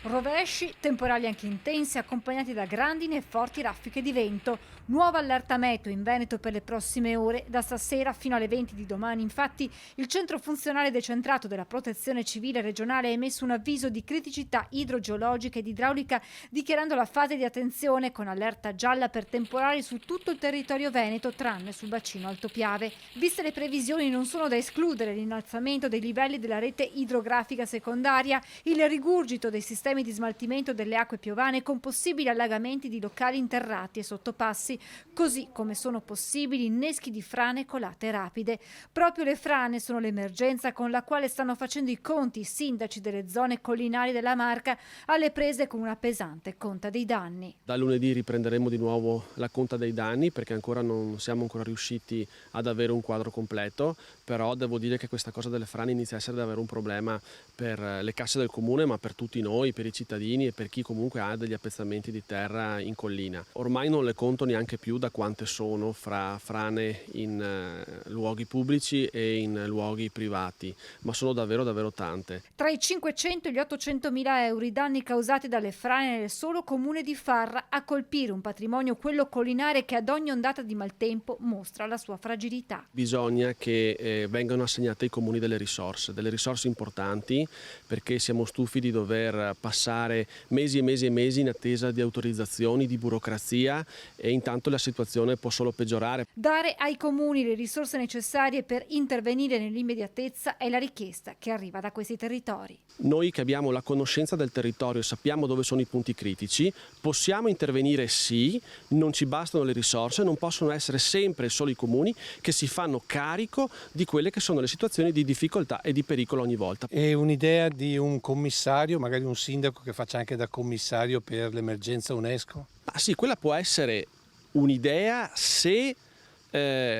Rovesci, temporali anche intensi, accompagnati da grandine e forti raffiche di vento. Nuova allerta meteo in Veneto per le prossime ore, da stasera fino alle 20 di domani. Infatti, il centro funzionale decentrato della Protezione Civile regionale ha emesso un avviso di criticità idrogeologica ed idraulica, dichiarando la fase di attenzione con allerta gialla per temporali su tutto il territorio veneto, tranne sul bacino Alto Piave. Viste le previsioni, non sono da escludere l'innalzamento dei livelli della rete idrografica secondaria, il rigurgito dei sistemi di smaltimento delle acque piovane con possibili allagamenti di locali interrati e sottopassi, così come sono possibili inneschi di frane e colate rapide. Proprio le frane sono l'emergenza con la quale stanno facendo i conti i sindaci delle zone collinari della Marca, alle prese con una pesante conta dei danni. Da lunedì riprenderemo di nuovo la conta dei danni, perché ancora non siamo ancora riusciti ad avere un quadro completo, però devo dire che questa cosa delle frane inizia a essere davvero un problema per le casse del comune, ma per tutti noi, per i cittadini e per chi comunque ha degli appezzamenti di terra in collina. Ormai non le conto neanche più da quante sono fra frane in luoghi pubblici e in luoghi privati, ma sono davvero tante. Tra i 500 e gli 800 mila euro i danni causati dalle frane nel solo comune di Farra, a colpire un patrimonio, quello collinare, che ad ogni ondata di maltempo mostra la sua fragilità. Bisogna che vengano assegnate ai comuni delle risorse importanti, perché siamo stufi di dover passare mesi e mesi in attesa di autorizzazioni, di burocrazia, e intanto la situazione può solo peggiorare. Dare ai comuni le risorse necessarie per intervenire nell'immediatezza è la richiesta che arriva da questi territori. Noi che abbiamo la conoscenza del territorio e sappiamo dove sono i punti critici, possiamo intervenire sì, non ci bastano le risorse, non possono essere sempre solo i comuni che si fanno carico di quelle che sono le situazioni di difficoltà e di pericolo ogni volta. È un'idea di un commissario, magari un sindaco che faccia anche da commissario per l'emergenza UNESCO? Ma sì, quella può essere un'idea se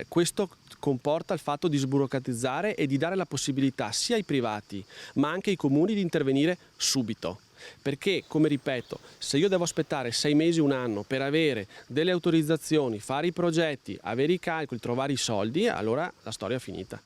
questo comporta il fatto di sburocratizzare e di dare la possibilità sia ai privati ma anche ai comuni di intervenire subito. Perché, come ripeto, se io devo aspettare 6 mesi, un anno per avere delle autorizzazioni, fare i progetti, avere i calcoli, trovare i soldi, allora la storia è finita.